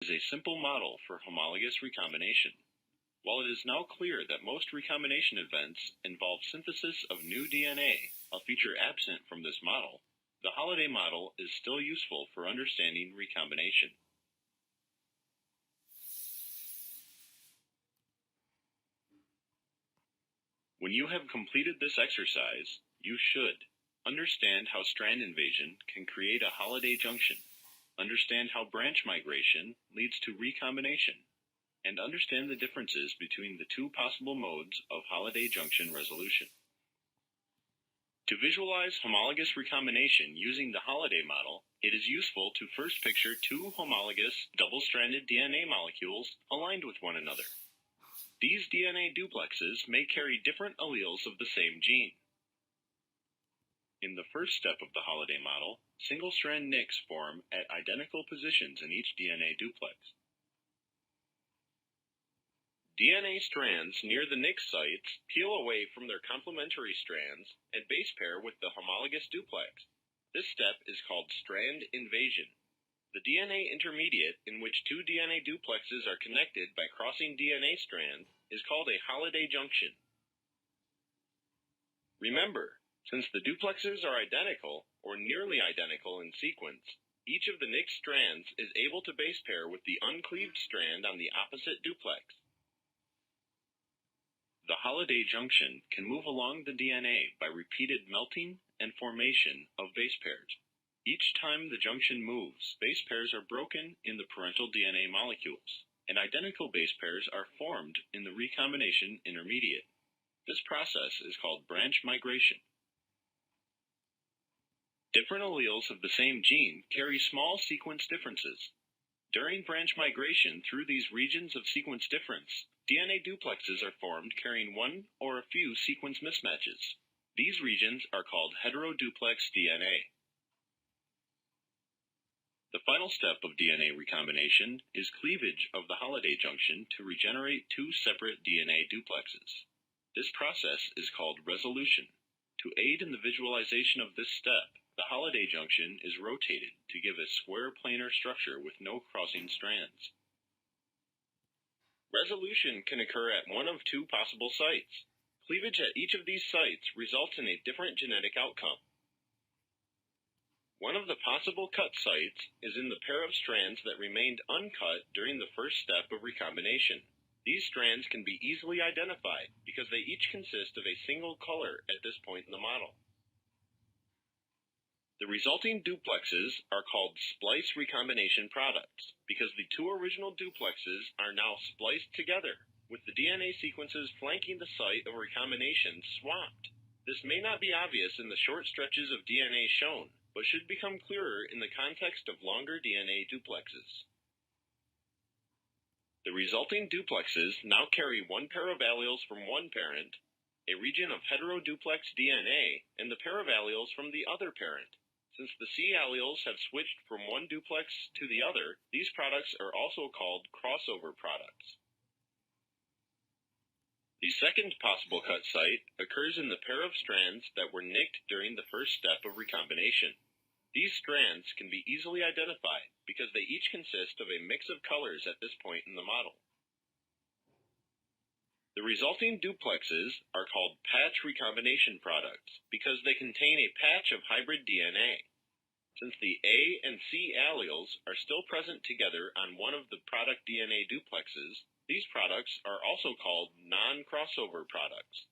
is a simple model for homologous recombination. While it is now clear that most recombination events involve synthesis of new DNA, a feature absent from this model, the Holliday model is still useful for understanding recombination. When you have completed this exercise, you should understand how strand invasion can create a Holliday junction, understand how branch migration leads to recombination, and understand the differences between the two possible modes of Holliday junction resolution. To visualize homologous recombination using the Holliday model, it is useful to first picture two homologous double-stranded DNA molecules aligned with one another. These DNA duplexes may carry different alleles of the same gene. In the first step of the Holliday model, single-strand nicks form at identical positions in each DNA duplex. DNA strands near the nick sites peel away from their complementary strands and base pair with the homologous duplex. This step is called strand invasion. The DNA intermediate in which two DNA duplexes are connected by crossing DNA strands is called a Holliday junction. Remember, since the duplexes are identical or nearly identical in sequence, each of the nick strands is able to base pair with the uncleaved strand on the opposite duplex. The Holliday junction can move along the DNA by repeated melting and formation of base pairs. Each time the junction moves, base pairs are broken in the parental DNA molecules, and identical base pairs are formed in the recombination intermediate. This process is called branch migration. Different alleles of the same gene carry small sequence differences. During branch migration through these regions of sequence difference, DNA duplexes are formed carrying one or a few sequence mismatches. These regions are called heteroduplex DNA. The final step of DNA recombination is cleavage of the Holliday junction to regenerate two separate DNA duplexes. This process is called resolution. To aid in the visualization of this step, the Holliday junction is rotated to give a square planar structure with no crossing strands. Resolution can occur at one of two possible sites. Cleavage at each of these sites results in a different genetic outcome. One of the possible cut sites is in the pair of strands that remained uncut during the first step of recombination. These strands can be easily identified because they each consist of a single color at this point in the model. The resulting duplexes are called splice recombination products because the two original duplexes are now spliced together, with the DNA sequences flanking the site of recombination swapped. This may not be obvious in the short stretches of DNA shown, but should become clearer in the context of longer DNA duplexes. The resulting duplexes now carry one pair of alleles from one parent, a region of heteroduplex DNA, and the pair of alleles from the other parent. Since the C alleles have switched from one duplex to the other, these products are also called crossover products. The second possible cut site occurs in the pair of strands that were nicked during the first step of recombination. These strands can be easily identified because they each consist of a mix of colors at this point in the model. The resulting duplexes are called patch recombination products because they contain a patch of hybrid DNA. Since the A and C alleles are still present together on one of the product DNA duplexes, these products are also called non-crossover products.